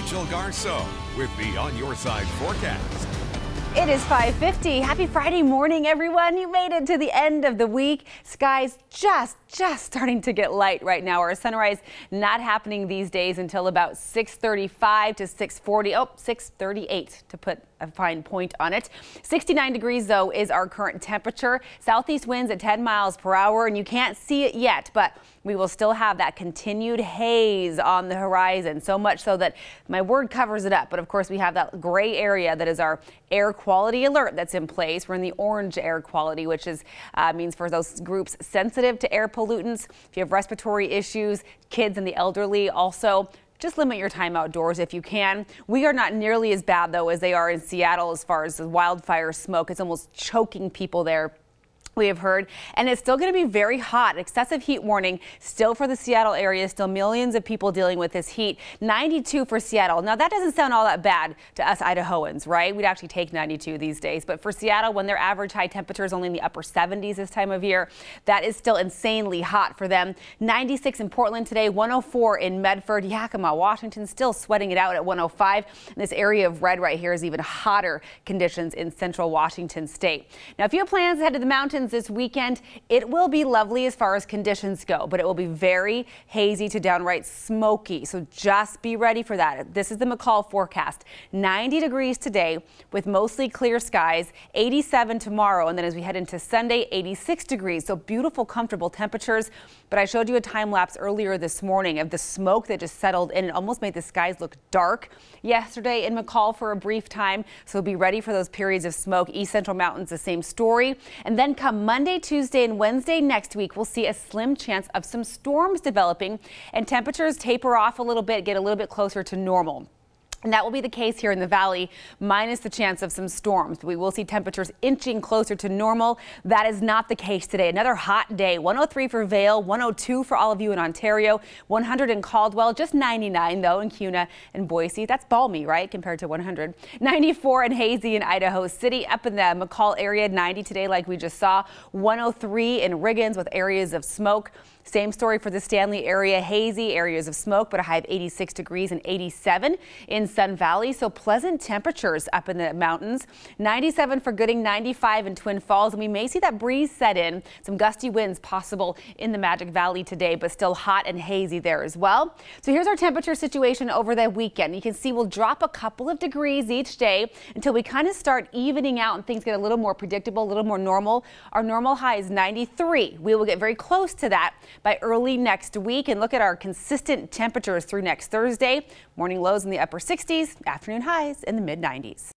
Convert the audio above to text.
Garceau with the On Your Side forecast. It is 5:50. Happy Friday morning, everyone. You made it to the end of the week. Skies just starting to get light right now. Our sunrise not happening these days until about 6:35 to 6:40. Oh, 6:38 to put a fine point on it. 69 degrees, though, is our current temperature. Southeast winds at 10 miles per hour, and you can't see it yet, but we will still have that continued haze on the horizon, so much so that my word covers it up. But of course, we have that gray area that is our air quality alert that's in place. We're in the orange air quality, which is means for those groups sensitive to air pollutants. If you have respiratory issues, kids and the elderly, also just limit your time outdoors if you can. We are not nearly as bad, though, as they are in Seattle as far as the wildfire smoke. It's almost choking people there, we have heard, and it's still going to be very hot. Excessive heat warning still for the Seattle area. Still millions of people dealing with this heat. 92 for Seattle. Now that doesn't sound all that bad to us Idahoans, right? We'd actually take 92 these days. But for Seattle, when their average high temperature is only in the upper 70s this time of year, that is still insanely hot for them. 96 in Portland today, 104 in Medford. Yakima, Washington, still sweating it out at 105. And this area of red right here is even hotter conditions in central Washington state. Now, if you have plans to head to the mountains this weekend, it will be lovely as far as conditions go, but it will be very hazy to downright smoky. So just be ready for that. This is the McCall forecast. 90 degrees today with mostly clear skies, 87 tomorrow, and then as we head into Sunday, 86 degrees. So beautiful, comfortable temperatures. But I showed you a time lapse earlier this morning of the smoke that just settled in. It almost made the skies look dark yesterday in McCall for a brief time. So be ready for those periods of smoke. East Central Mountains, the same story. And then come Monday, Tuesday, and Wednesday next week, we'll see a slim chance of some storms developing, and temperatures taper off a little bit, get a little bit closer to normal. And that will be the case here in the valley, minus the chance of some storms. We will see temperatures inching closer to normal. That is not the case today. Another hot day. 103 for Vail, 102 for all of you in Ontario, 100 in Caldwell, just 99 though in Kuna and Boise. That's balmy, right, compared to 100. 94 in Hazy in Idaho City. Up in the McCall area, 90 today like we just saw. 103 in Riggins with areas of smoke. Same story for the Stanley area. Hazy, areas of smoke, but a high of 86 degrees and 87 in Sun Valley. So pleasant temperatures up in the mountains. 97 for Gooding, 95 in Twin Falls. And we may see that breeze set in. Some gusty winds possible in the Magic Valley today, but still hot and hazy there as well. So here's our temperature situation over the weekend. You can see we'll drop a couple of degrees each day until we kind of start evening out and things get a little more predictable, a little more normal. Our normal high is 93. We will get very close to that by early next week, and look at our consistent temperatures through next Thursday. Morning lows in the upper 60s, afternoon highs in the mid 90s.